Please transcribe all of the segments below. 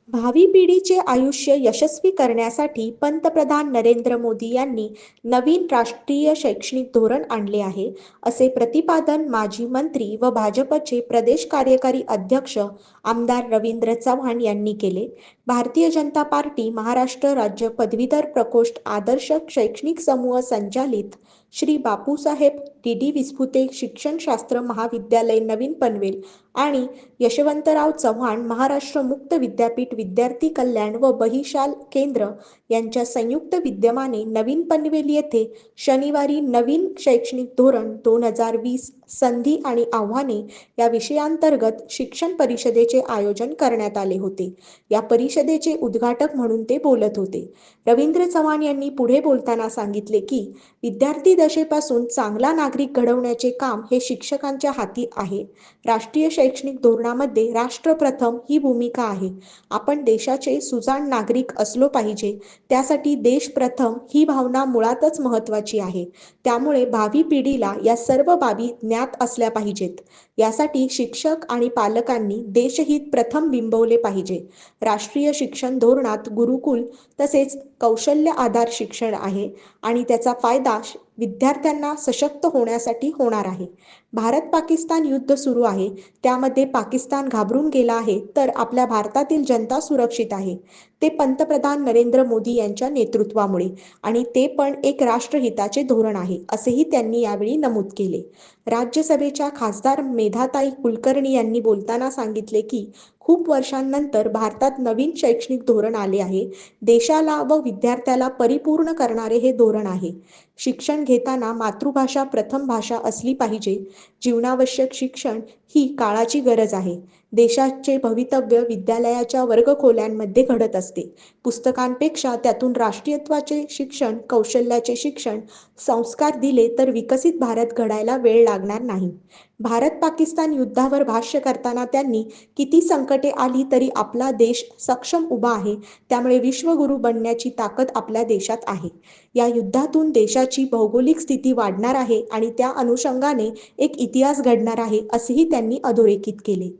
भावी पिढीचे आयुष्य यशस्वी करण्यासाठी पंतप्रधान नरेंद्र मोदी यांनी नवीन राष्ट्रीय शैक्षणिक धोरण आणले आहे, असे प्रतिपादन माजी मंत्री व भाजपचे प्रदेश कार्यकारी अध्यक्ष आमदार रवींद्र चव्हाण यांनी केले. भारतीय जनता पार्टी महाराष्ट्र राज्य पदवीधर प्रकोष्ठ आदर्श शैक्षणिक समूह संचालित श्री बापूसाहेब डी विस्पुते शिक्षणशास्त्र महाविद्यालय नवीन पनवेल आणि यशवंतराव चव्हाण महाराष्ट्र मुक्त विद्यापीठ विद्यार्थी कल्याण व बहिशाल केंद्र यांच्या संयुक्त विद्यमाने नवीन पनवेल येथे शनिवारी नवीन शैक्षणिक धोरण 2020 संधी आणि आव्हाने या विषयांतर्गत शिक्षण परिषदेचे आयोजन करण्यात आले होते. या परिषदेचे उद्घाटक म्हणून ते बोलत होते. रवींद्र चव्हाण यांनी पुढे बोलताना सांगितले की विद्यार्थी दशेपासून चांगला नागरिक घडवण्याचे काम हे शिक्षकांच्या हाती आहे. राष्ट्रीय शैक्षणिक धोरणामध्ये राष्ट्रप्रथम ही भूमिका आहे. आपण देशाचे सुजाण नागरिक असलो पाहिजे. त्यासाठी देश प्रथम ही भावना मुळातच महत्त्वाची आहे. त्यामुळे भावी पिढीला या सर्व बाबी ज्ञात असल्या पाहिजेत. यासाठी शिक्षक आणि पालकांनी देशहित प्रथम बिंबवले पाहिजे. राष्ट्रीय शिक्षण धोरणात गुरुकुल तसेच कौशल्य आधार शिक्षण आहे आणि त्याचा फायदा विद्यार्थ्यांना सशक्त होण्यासाठी होणार आहे. भारत-पाकिस्तान युद्ध सुरू आहे. त्यामध्ये पाकिस्तान घाबरून गेला आहे, तर आपल्या भारतातील जनता सुरक्षित आहे. ते पंतप्रधान नरेंद्र मोदी यांच्या नेतृत्वामुळे आणि ते पण एक राष्ट्रहिताचे धोरण आहे, असेही त्यांनी यावेळी नमूद केले. राज्यसभेच्या खासदार मेधाताई कुलकर्णी यांनी बोलताना सांगितले की खूप वर्षांनंतर भारतात नवीन शैक्षणिक धोरण आले आहे. देशाला व विद्यार्थ्याला परिपूर्ण करणारे हे धोरण आहे. शिक्षण घेताना मातृभाषा प्रथम भाषा असली पाहिजे. जीवनावश्यक शिक्षण ही काळाची गरज आहे. देशाचे भवितव्य विद्यालयाच्या वर्गखोल्यांमध्ये घडत असते. पुस्तकांपेक्षा त्यातून राष्ट्रीयत्वाचे शिक्षण, कौशल्याचे शिक्षण, संस्कार दिले तर विकसित भारत घडायला वेळ लागणार नाही. भारत-पाकिस्तान युद्धावर भाष्य करताना त्यांनी किती संकटे आली तरी आपला देश सक्षम उभा आहे. त्यामुळे विश्वगुरू बनण्याची ताकद आपल्या देशात आहे. या युद्धातून देशाची भौगोलिक स्थिती वाढणार आहे आणि त्या अनुषंगाने एक इतिहास घडणार आहे, असेही त्यांनी अधोरेखित केले.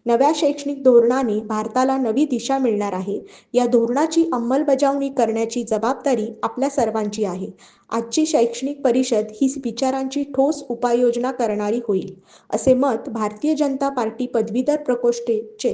नव्या शैक्षणिक धोरणाने भारताला नवी दिशा मिळणार आहे. या धोरणाची अंमलबजावणी करण्याची जबाबदारी आपल्या सर्वांची आहे. आजची शैक्षणिक परिषद ही विचारांची ठोस उपाययोजना करणारी होईल, असे मत भारतीय जनता पार्टी पदवीधर प्रकोष्ठचे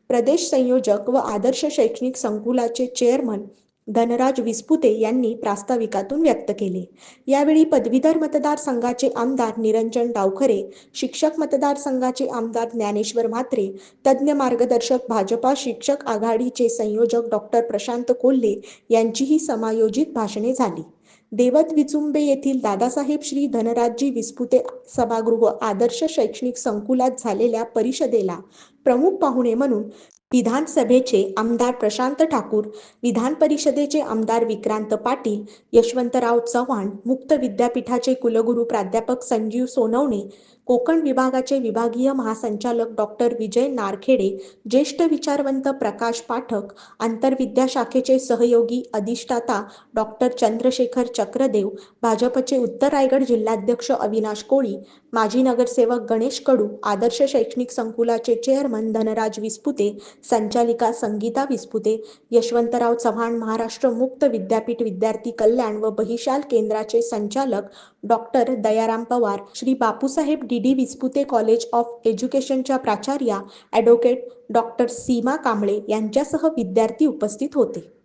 प्रदेश संयोजक व आदर्श शैक्षणिक संकुलाचे चेअरमन धनराज विस्पुते यांनी प्रास्ताविकातून व्यक्त केले. यावेळी पदवीधर मतदारसंघाचे आमदार निरंजन डावखरे, शिक्षक मतदारसंघाचे आमदार ज्ञानेश्वर म्हात्रे, तज्ज्ञ मार्गदर्शक भाजपा शिक्षक आघाडीचे संयोजक डॉ. प्रशांत कोल्हे यांचीही समायोजित भाषणे झाली. देवत विचुंबे येथील दादासाहेब श्री धनराजजी विस्पुते सभागृह आदर्श शैक्षणिक संकुलात झालेल्या परिषदेला प्रमुख पाहुणे म्हणून विधानसभेचे आमदार प्रशांत ठाकूर, विधान परिषदेचे आमदार विक्रांत पाटील, यशवंतराव चव्हाण, मुक्त विद्यापीठाचे कुलगुरू प्राध्यापक संजीव सोनवणे, कोकण विभागाचे विभागीय महासंचालक डॉ. विजय नारखेडे, ज्येष्ठ विचारवंत प्रकाश पाठक, आंतरविद्या शाखेचे सहयोगी अधिष्ठाता डॉ. चंद्रशेखर चक्रदेव, भाजपचे उत्तर रायगड जिल्हाध्यक्ष अविनाश कोळी, माजी नगरसेवक गणेश कडू, आदर्श शैक्षणिक संकुलाचे चेअरमन धनराज विस्पुते, संचालिका संगीता विस्पुते, यशवंतराव चव्हाण महाराष्ट्र मुक्त विद्यापीठ विद्यार्थी कल्याण व बहिशाल केंद्राचे संचालक डॉ. Dayaram Pawar, Shri Bapusaheb D Vispute college of एज्युकेशनच्या प्राचार्या ॲडव्होकेट डॉ. सीमा कांबळे यांच्यासह विद्यार्थी उपस्थित होते.